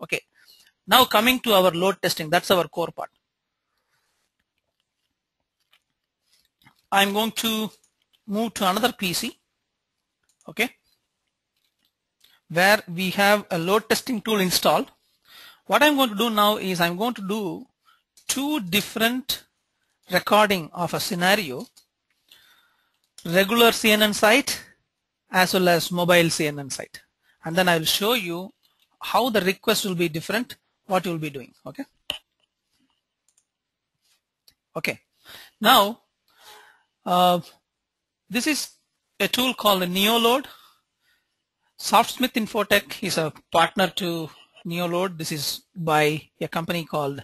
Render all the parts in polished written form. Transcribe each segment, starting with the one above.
Okay, now coming to our load testing, that's our core part. I'm going to move to another PC, okay, where we have a load testing tool installed. What I'm going to do now is I'm going to do two different recording of a scenario, regular CNN site as well as mobile CNN site, and then I will show you how the request will be different, what you will be doing. Okay, now this is a tool called NeoLoad. SoftSmith Infotech is a partner to NeoLoad. This is by a company called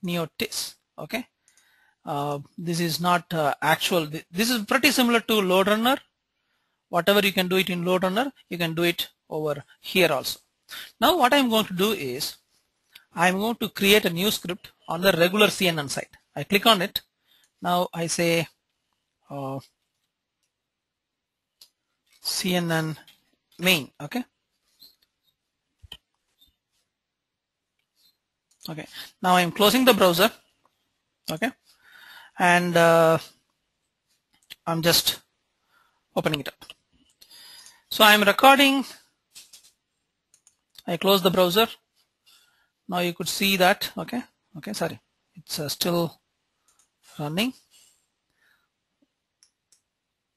NeoTis. Okay, this is not actual. This is pretty similar to LoadRunner. Whatever you can do it in LoadRunner, you can do it over here also. Now what I'm going to do is I'm going to create a new script on the regular CNN site. I click on it. Now I say CNN main. Okay. Now I'm closing the browser. Okay, and I'm just opening it up. So I'm recording. I close the browser. Now you could see that. Okay, sorry, it's still running.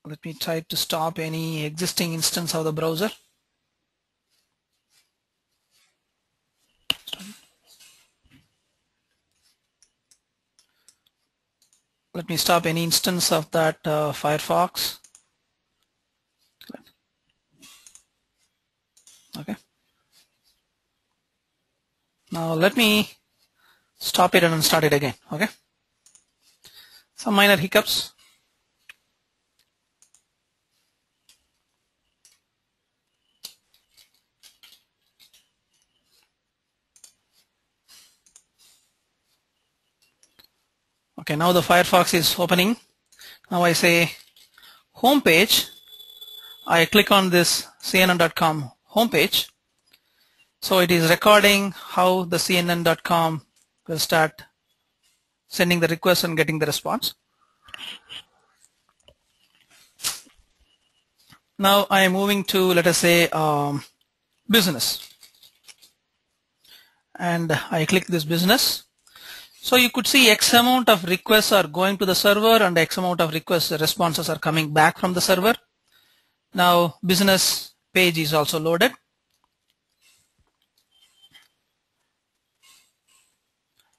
Let me try to stop any existing instance of the browser. Let me stop any instance of that Firefox. Okay. Now let me stop it and then start it again. Okay. Some minor hiccups. Okay, now the Firefox is opening. Now I say homepage. I click on this CNN.com homepage. So it is recording how the CNN.com will start sending the request and getting the response. Now I am moving to, let us say, business. And I click this business. So you could see X amount of requests are going to the server and X amount of requests responses are coming back from the server. Now business page is also loaded.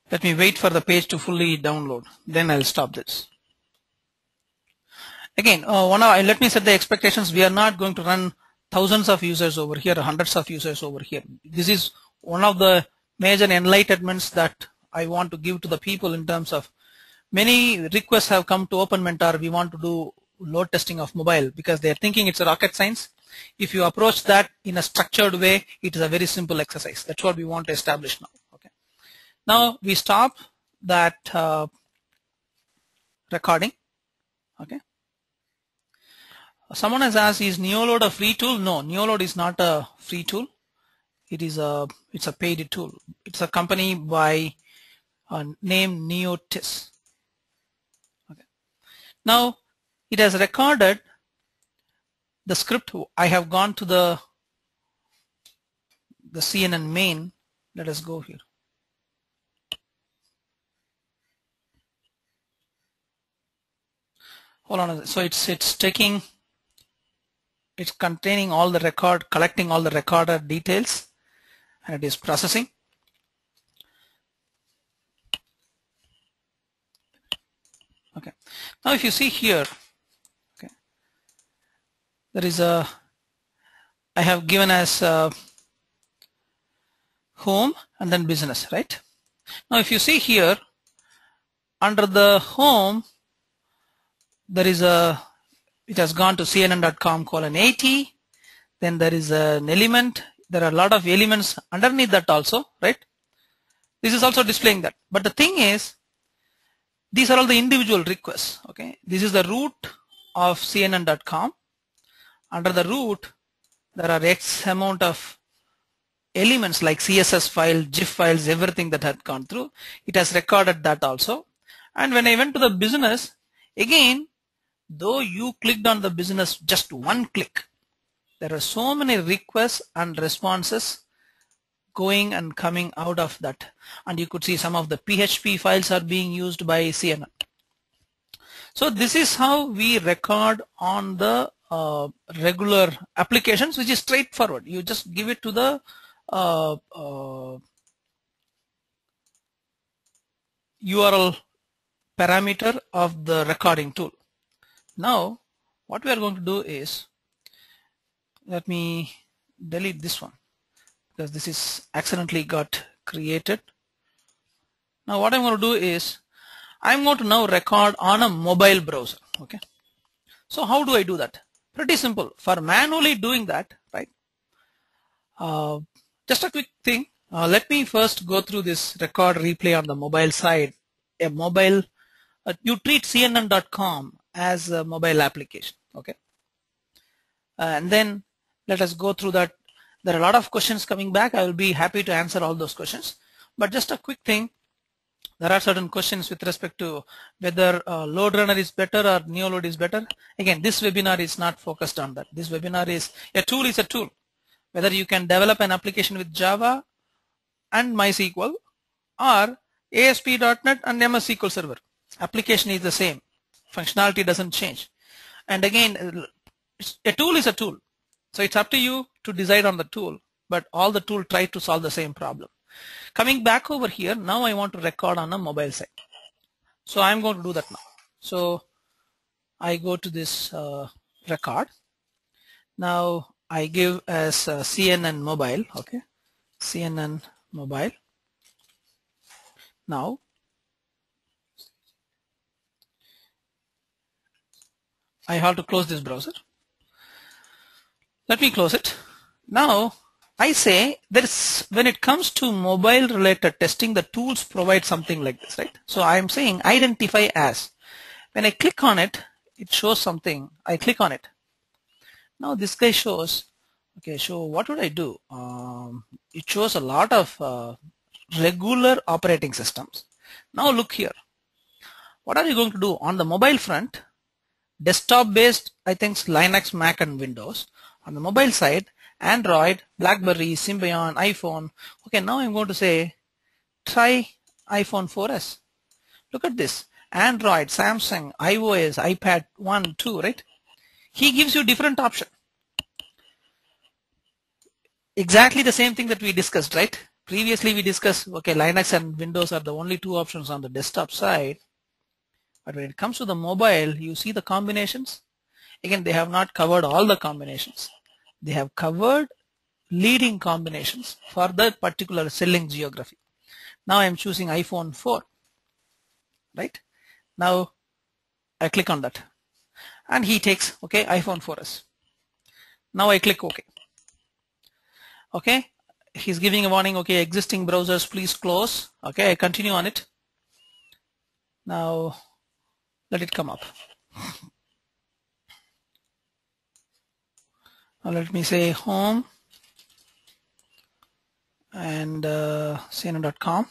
Let me wait for the page to fully download. Then I'll stop this. Again, let me set the expectations. We are not going to run thousands of users over here, hundreds of users over here. This is one of the major enlightenments that I want to give to the people in terms of many requests have come to Open Mentor. We want to do load testing of mobile because they are thinking it's a rocket science. If you approach that in a structured way, it is a very simple exercise. That's what we want to establish now. Okay. Now we stop that recording. Okay. Someone has asked, is NeoLoad a free tool? No, NeoLoad is not a free tool. It's a paid tool. It's a company by name NeoTis. Okay. Now it has recorded the script. I have gone to the CNN main. Let us go here. Hold on. So it's containing all the record, collecting all the recorder details, and it is processing. Okay. Now if you see here, okay, there is I have given as home and then business, right? Now if you see here, under the home, there is it has gone to CNN.com:80. Then there is an element. There are a lot of elements underneath that also, right? This is also displaying that. But the thing is, these are all the individual requests. Okay, this is the root of CNN.com. Under the root, there are X amount of elements like CSS file, GIF files, everything that had gone through, it has recorded that also. And when I went to the business, again, though you clicked on the business just one click, there are so many requests and responses going and coming out of that. And you could see some of the PHP files are being used by CNN. So this is how we record on the regular applications, which is straightforward. You just give it to the URL parameter of the recording tool. Now what we are going to do is, let me delete this one because this is accidentally got created. Now what I'm going to do is, I'm going to now record on a mobile browser. Okay, so how do I do that? Pretty simple. For manually doing that, right, just a quick thing. Let me first go through this record replay on the mobile side. A mobile, you treat CNN.com as a mobile application. Okay, and then let us go through that. There are a lot of questions coming back. I will be happy to answer all those questions, but just a quick thing. There are certain questions with respect to whether load runner is better or neoload is better. Again, this webinar is not focused on that. This webinar is a tool. Whether you can develop an application with Java and MySQL or ASP.NET and MS SQL Server. Application is the same. Functionality doesn't change. And again, a tool is a tool. So it's up to you to decide on the tool, but all the tool try to solve the same problem. Coming back over here, now I want to record on a mobile site. So I'm going to do that now. So I go to this record. Now I give as CNN mobile. Okay, CNN mobile. Now I have to close this browser. Let me close it. Now I say when it comes to mobile related testing, the tools provide something like this, right? So I am saying identify as. When I click on it, it shows something. I click on it. Now this guy shows, okay, so what would I do? It shows a lot of regular operating systems. Now look here. What are you going to do? On the mobile front, desktop based, I think Linux, Mac and Windows. On the mobile side, Android, BlackBerry, Symbian, iPhone. Okay, now I'm going to say try iPhone 4S. Look at this. Android, Samsung, iOS, iPad 1, 2, right? He gives you different option. Exactly the same thing that we discussed, right? Previously we discussed, okay, Linux and Windows are the only two options on the desktop side. But when it comes to the mobile, you see the combinations. Again, they have not covered all the combinations. They have covered leading combinations for that particular selling geography. Now I'm choosing iPhone 4, right? Now I click on that and he takes, okay, iPhone 4S. Now I click OK. Okay, he's giving a warning, okay, existing browsers please close. Okay, I continue on it. Now let it come up. Now let me say home and CNN.com.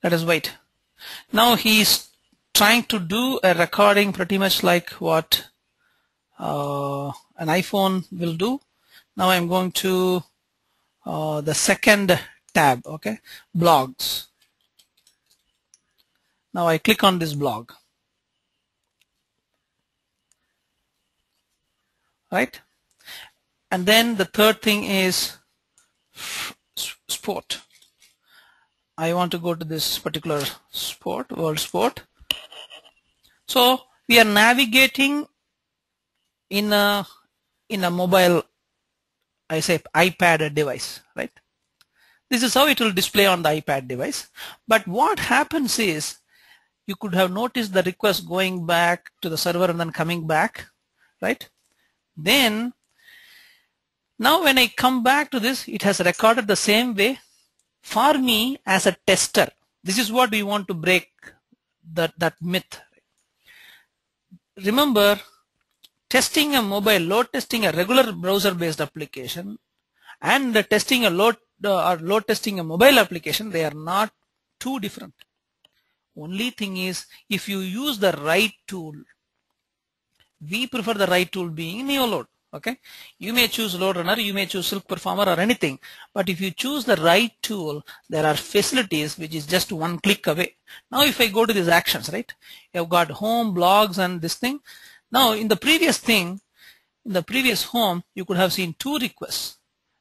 Let us wait. Now he's trying to do a recording pretty much like what an iPhone will do. Now I'm going to the second tab, okay, blogs. Now I click on this blog, right? And then the third thing is sport. I want to go to this particular sport, world sport. So we are navigating in a mobile, I say iPad device, right? This is how it will display on the iPad device. But what happens is, you could have noticed the request going back to the server and then coming back, right? Then now when I come back to this, it has recorded the same way for me as a tester. This is what we want to break, that myth. remember, testing a load testing a regular browser based application and testing a load testing a mobile application, they are not too different. Only thing is, if you use the right tool, we prefer the right tool being NeoLoad. Okay, you may choose Load Runner, you may choose Silk Performer or anything, but if you choose the right tool, there are facilities which is just one click away. Now if I go to these actions, right, you've got home, blogs, and this thing. Now in the previous home, you could have seen 2 requests,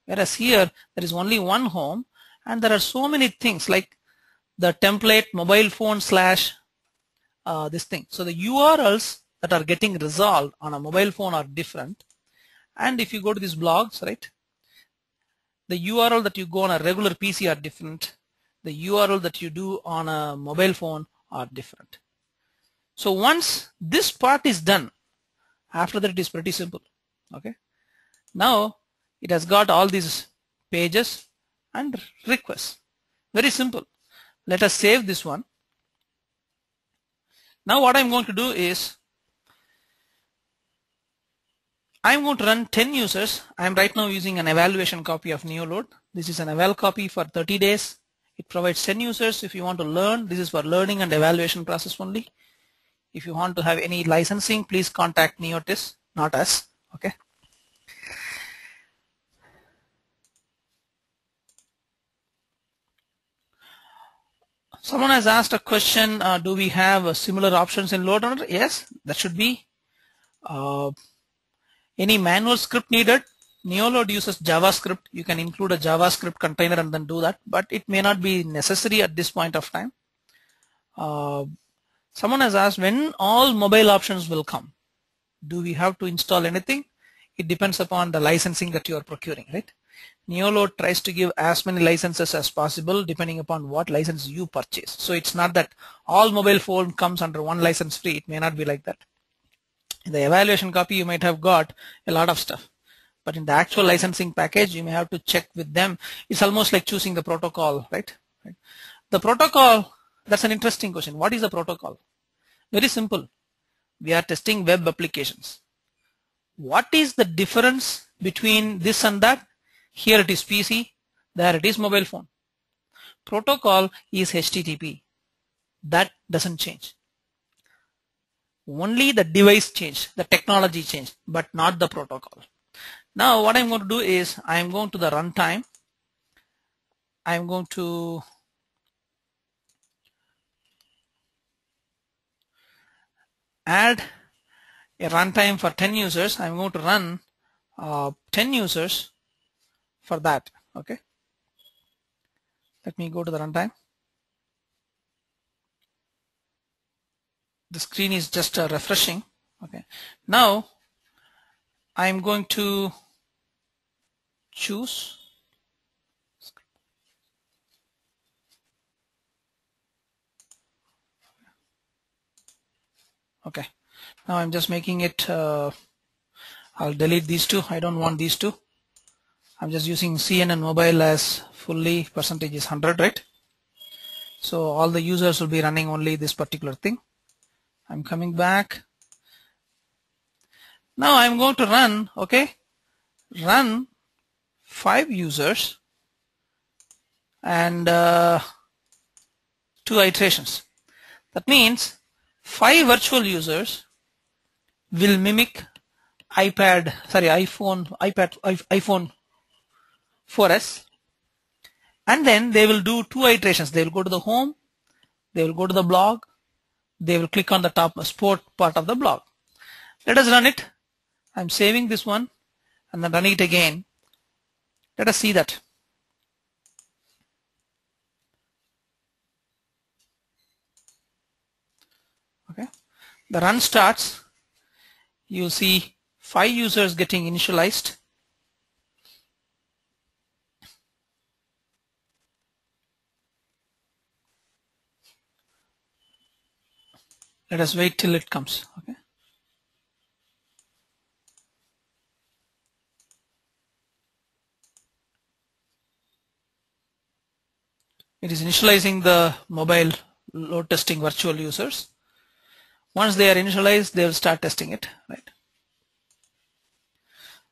whereas here there is only one home, and there are so many things like the template mobile phone slash this thing. So the URLs that are getting resolved on a mobile phone are different. And if you go to these blogs, right, the URL that you go on a regular PC are different. The URL that you do on a mobile phone are different. So once this part is done, after that it is pretty simple. Okay, now it has got all these pages and requests. Very simple. Let us save this one. Now what I'm going to do is, I'm going to run 10 users. I'm right now using an evaluation copy of NeoLoad. This is an eval copy for 30 days. It provides 10 users. If you want to learn, this is for learning and evaluation process only. If you want to have any licensing, please contact Neotis, not us. Okay. Someone has asked a question, do we have similar options in Load Runner? Yes, that should be. Any manual script needed? NeoLoad uses JavaScript. You can include a JavaScript container and then do that, but it may not be necessary at this point of time. Someone has asked when all mobile options will come. Do we have to install anything? It depends upon the licensing that you are procuring, right? NeoLoad tries to give as many licenses as possible depending upon what license you purchase. So it's not that all mobile phone comes under one license free. It may not be like that. In the evaluation copy, you might have got a lot of stuff, but in the actual licensing package, you may have to check with them. It's almost like choosing the protocol, right? The protocol, that's an interesting question. What is the protocol? Very simple. We are testing web applications. What is the difference between this and that? Here it is PC, there it is mobile phone. Protocol is HTTP. That doesn't change. Only the device changed, the technology changed, but not the protocol. Now what I'm going to do is, I'm going to the runtime. I'm going to add a runtime for 10 users. I'm going to run 10 users for that. Okay. Let me go to the runtime. The screen is just refreshing. Okay. Now I'm going to choose okay. Now I'm just making it I'll delete these two. I don't want these two. I'm just using CNN mobile as fully percentage is 100, right? So all the users will be running only this particular thing. I'm coming back. Now I'm going to run, okay, run 5 users and 2 iterations. That means 5 virtual users will mimic iPhone 4S, and then they will do 2 iterations. They will go to the home, they will go to the blog, they will click on the top sport part of the blog. Let us run it. I'm saving this one and then running it again. Let us see that. Okay. The run starts. You'll see 5 users getting initialized. Let us wait till it comes. Okay. It is initializing the mobile load testing virtual users. Once they are initialized, they will start testing it, right?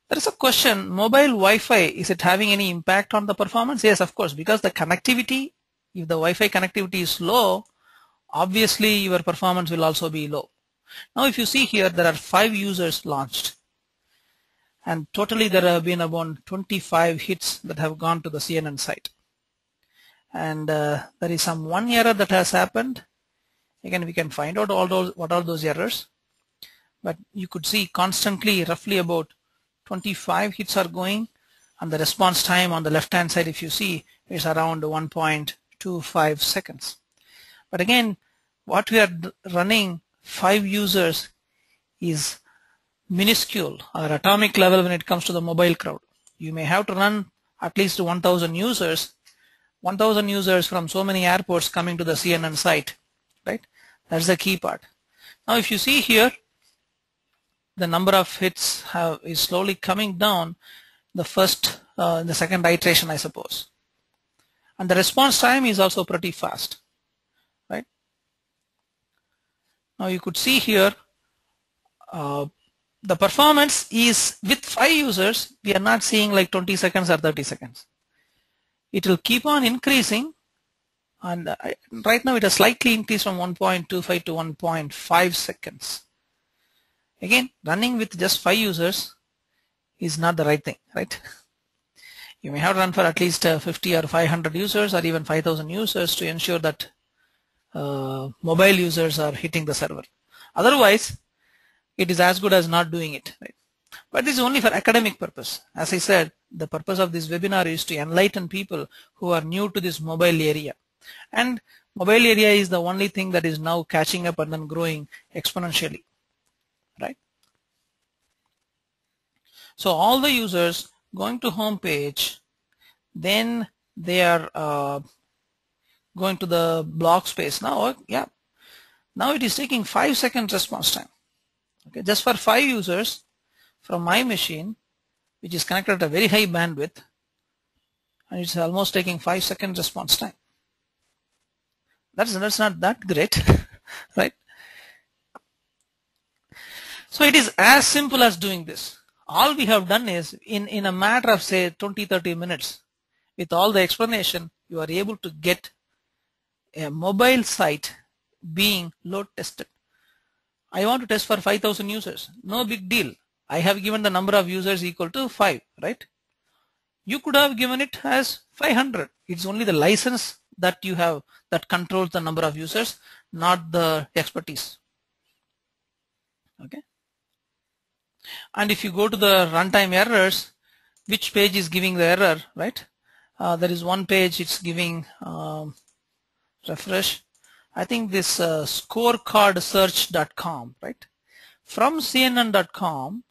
There is a question, mobile Wi-Fi, is it having any impact on the performance? Yes, of course, because the connectivity, if the Wi-Fi connectivity is low, obviously your performance will also be low. Now if you see here, there are 5 users launched, and totally there have been about 25 hits that have gone to the CNN site. And there is some one error that has happened. Again, we can find out all those, what are those errors. But you could see constantly roughly about 25 hits are going, and the response time on the left hand side, if you see, is around 1.25 seconds. But again, what we are running 5 users is minuscule or atomic level when it comes to the mobile crowd. You may have to run at least 1,000 users, 1,000 users from so many airports coming to the CNN site, right? That's the key part. Now if you see here, the number of hits is slowly coming down, the second iteration, I suppose. And the response time is also pretty fast, right? Now you could see here, the performance is with 5 users, we are not seeing like 20 seconds or 30 seconds. It will keep on increasing, and right now it has slightly increased from 1.25 to 1.5 seconds. Again, running with just 5 users is not the right thing, right? You may have to run for at least 50 or 500 users or even 5,000 users to ensure that mobile users are hitting the server. Otherwise, it is as good as not doing it, right? But this is only for academic purpose. As I said, the purpose of this webinar is to enlighten people who are new to this mobile area. And mobile area is the only thing that is now catching up and then growing exponentially, right? So all the users going to home page, then they are going to the block space. Now, yeah, now it is taking 5 seconds response time. Okay, just for 5 users from my machine, which is connected at a very high bandwidth, and it's almost taking 5 seconds response time. That's not that great, right? So it is as simple as doing this. All we have done is in a matter of say 20-30 minutes, with all the explanation, you are able to get a mobile site being load tested. I want to test for 5,000 users. No big deal. I have given the number of users equal to 5, right? You could have given it as 500. It's only the license that you have that controls the number of users, not the expertise. Okay. And if you go to the runtime errors, which page is giving the error, right? There is one page it's giving refresh. I think this scorecardsearch.com, right? From CNN.com,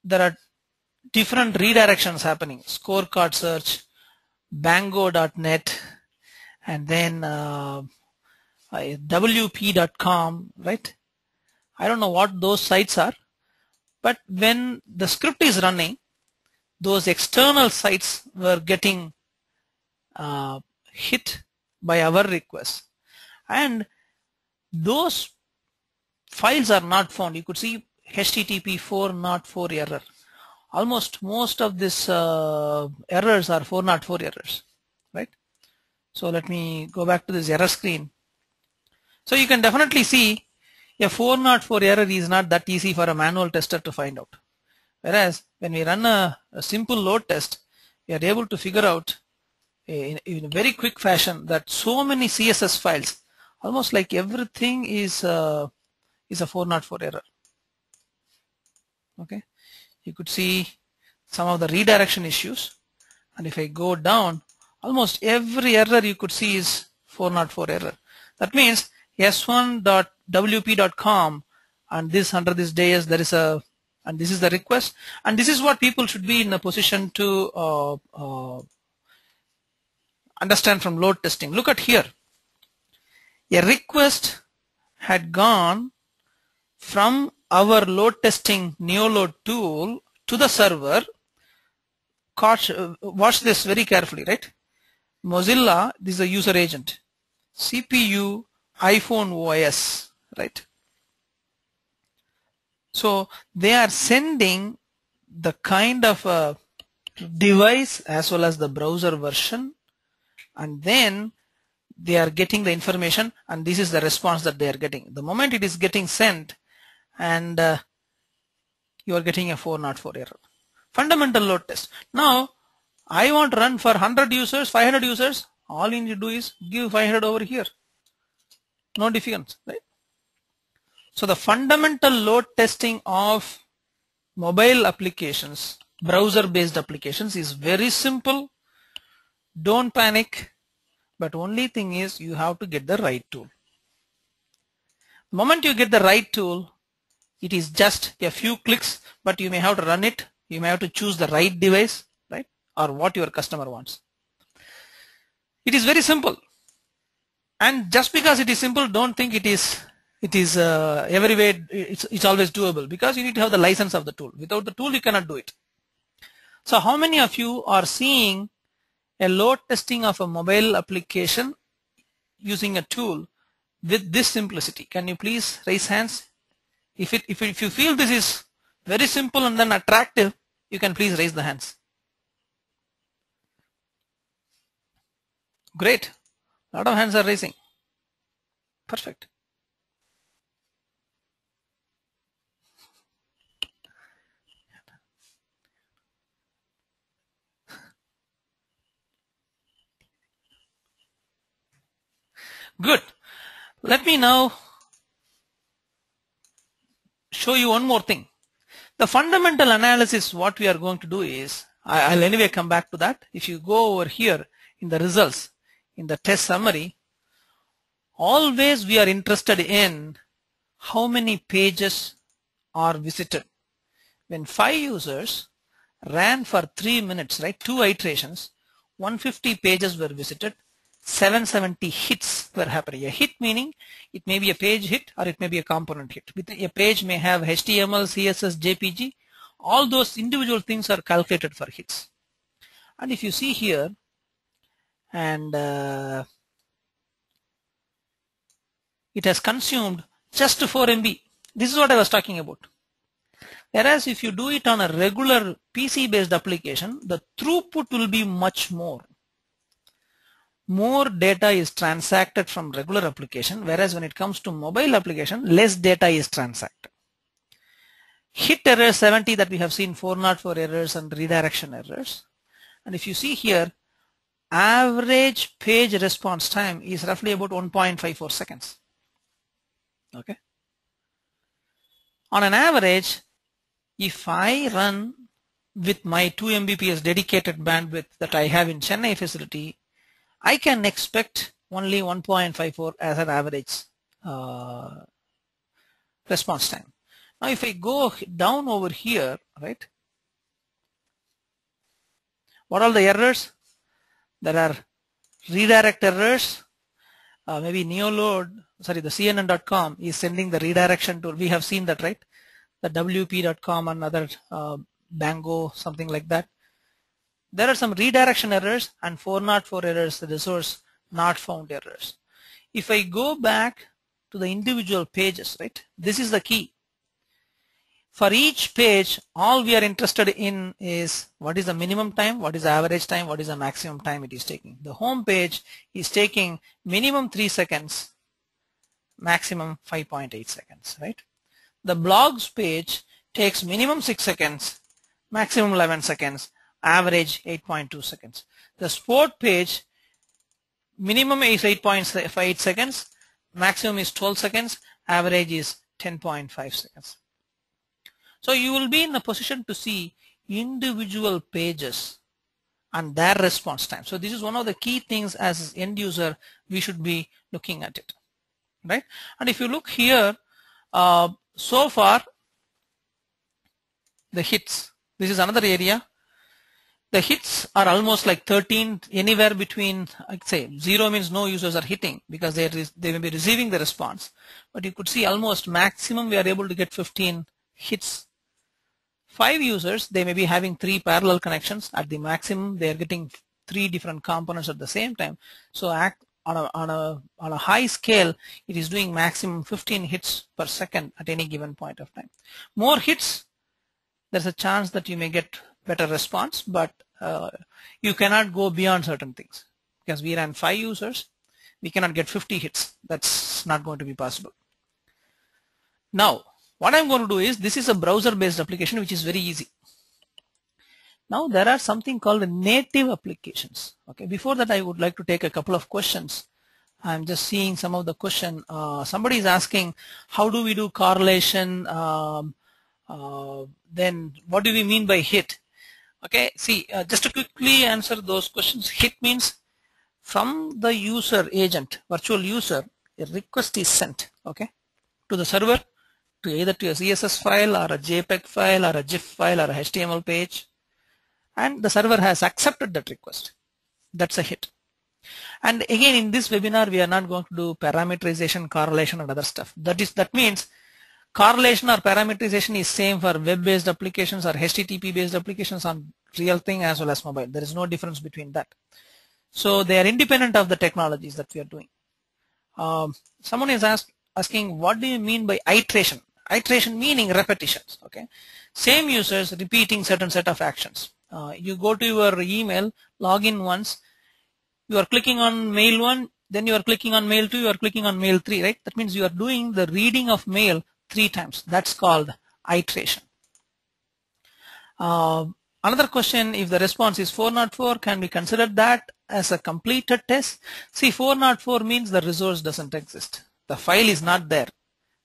there are different redirections happening. Scorecard search, bango.net, and then wp.com, right? I don't know what those sites are, but when the script is running, those external sites were getting hit by our request, and those files are not found. You could see HTTP 404 error. Almost most of this errors are 404 errors, right? So let me go back to this error screen. So you can definitely see a 404 error is not that easy for a manual tester to find out. Whereas when we run a simple load test, we are able to figure out in a very quick fashion that so many CSS files, almost like everything is a 404 error. Okay, you could see some of the redirection issues, and if I go down, almost every error you could see is 404 error. That means s1.wp.com, and this under this days there is a, and this is the request, and this is what people should be in a position to understand from load testing. Look at here, a request had gone from our load testing neoload tool to the server. Watch this very carefully, right? Mozilla, this is a user agent, CPU, iPhone OS, right? So they are sending the kind of a device as well as the browser version, and then they are getting the information, and this is the response that they are getting. The moment it is getting sent, and you are getting a 404 error. Fundamental load test. Now I want to run for 100 users, 500 users. All you need to do is give 500 over here. No difference, right? So the fundamental load testing of mobile applications, browser based applications, is very simple. Don't panic, but only thing is you have to get the right tool. The moment you get the right tool, it is just a few clicks, but you may have to run it. You may have to choose the right device, right? Or what your customer wants. It is very simple. And just because it is simple, don't think it is every way it's always doable, because you need to have the license of the tool. Without the tool, you cannot do it. So how many of you are seeing a load testing of a mobile application using a tool with this simplicity? Can you please raise hands? If you feel this is very simple and then attractive, you can please raise the hands. Great. A lot of hands are raising. Perfect. Good. Let me now show you one more thing. The fundamental analysis, what we are going to do is, I'll anyway come back to that. If you go over here in the results, in the test summary, always we are interested in how many pages are visited. When 5 users ran for 3 minutes, right, 2 iterations, 150 pages were visited, 770 hits were happening. A hit meaning it may be a page hit or it may be a component hit. A page may have HTML, CSS, JPG. All those individual things are calculated for hits. And if you see here, and it has consumed just 4 MB. This is what I was talking about. Whereas if you do it on a regular PC based application, the throughput will be much more. More data is transacted from regular application, whereas when it comes to mobile application, less data is transacted. Hit error 70 that we have seen, 404 errors and redirection errors. And if you see here, average page response time is roughly about 1.54 seconds. Okay. On an average, if I run with my 2 Mbps dedicated bandwidth that I have in Chennai facility, I can expect only 1.54 as an average response time. Now if I go down over here, right, what are the errors? There are redirect errors. Maybe Neoload, sorry, the CNN.com is sending the redirection tool. We have seen that, right? The WP.com and other Bango, something like that. There are some redirection errors and 404 errors, the resource not found errors. If I go back to the individual pages, right, this is the key. For each page, all we are interested in is what is the minimum time, what is the average time, what is the maximum time it is taking. The home page is taking minimum 3 seconds, maximum 5.8 seconds, right? The blogs page takes minimum 6 seconds, maximum 11 seconds, average 8.2 seconds. The sport page, minimum is 8.8 seconds, maximum is 12 seconds, average is 10.5 seconds. So you will be in a position to see individual pages and their response time. So this is one of the key things as end user we should be looking at it, right? And if you look here, so far the hits, this is another area. The hits are almost like 13, anywhere between, I'd say 0 means no users are hitting because they may be receiving the response, but you could see almost maximum we are able to get 15 hits. 5 users, they may be having 3 parallel connections. At the maximum, they are getting 3 different components at the same time. So on a high scale, it is doing maximum 15 hits per second at any given point of time. More hits, there's a chance that you may get better response, but you cannot go beyond certain things. Because we ran 5 users, we cannot get 50 hits. That's not going to be possible. Now, what I'm going to do is, this is a browser-based application which is very easy. Now there are something called native applications. Okay, before that I would like to take a couple of questions. I'm just seeing some of the question. Somebody is asking, how do we do correlation? Then what do we mean by hit? Okay, see, just to quickly answer those questions, hit means from the user agent, virtual user, a request is sent, okay, to the server, to either to a CSS file or a JPEG file or a GIF file or a HTML page, and the server has accepted that request. That's a hit. And again, in this webinar, we are not going to do parameterization, correlation, and other stuff. That means correlation or parameterization is same for web-based applications or HTTP-based applications on real thing as well as mobile. There is no difference between that. So they are independent of the technologies that we are doing. Someone is asking, what do you mean by iteration? Iteration meaning repetitions. Okay, same users repeating certain set of actions. You go to your email, log in once, you are clicking on mail 1, then you are clicking on mail 2, you are clicking on mail 3, right? That means you are doing the reading of mail 3 times. That's called iteration. Another question, if the response is 404, can we consider that as a completed test? See, 404 means the resource doesn't exist. The file is not there.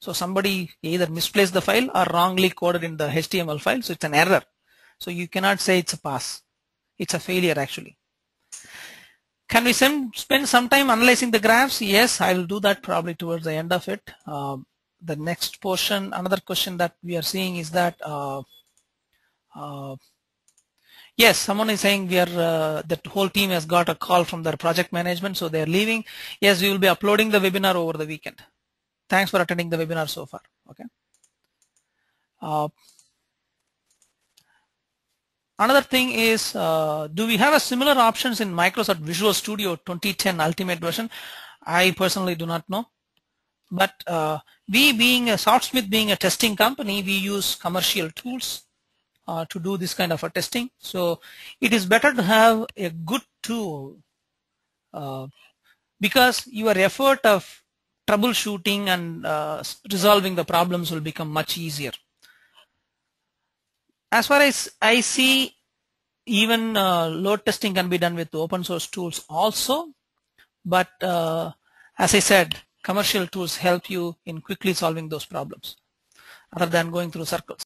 So somebody either misplaced the file or wrongly coded in the HTML file, so it's an error. So you cannot say it's a pass. It's a failure actually. Can we spend some time analyzing the graphs? Yes, I will do that probably towards the end of it. The next portion, another question that we are seeing is that yes, someone is saying that whole team has got a call from their project management, so they are leaving. Yes, we will be uploading the webinar over the weekend. Thanks for attending the webinar so far. Okay. Another thing is, do we have a similar options in Microsoft Visual Studio 2010 Ultimate version? I personally do not know. But we being a Softsmith being a testing company, we use commercial tools to do this kind of a testing. So it is better to have a good tool because your effort of troubleshooting and resolving the problems will become much easier. As far as I see, even load testing can be done with open source tools also, but as I said, commercial tools help you in quickly solving those problems other than going through circles.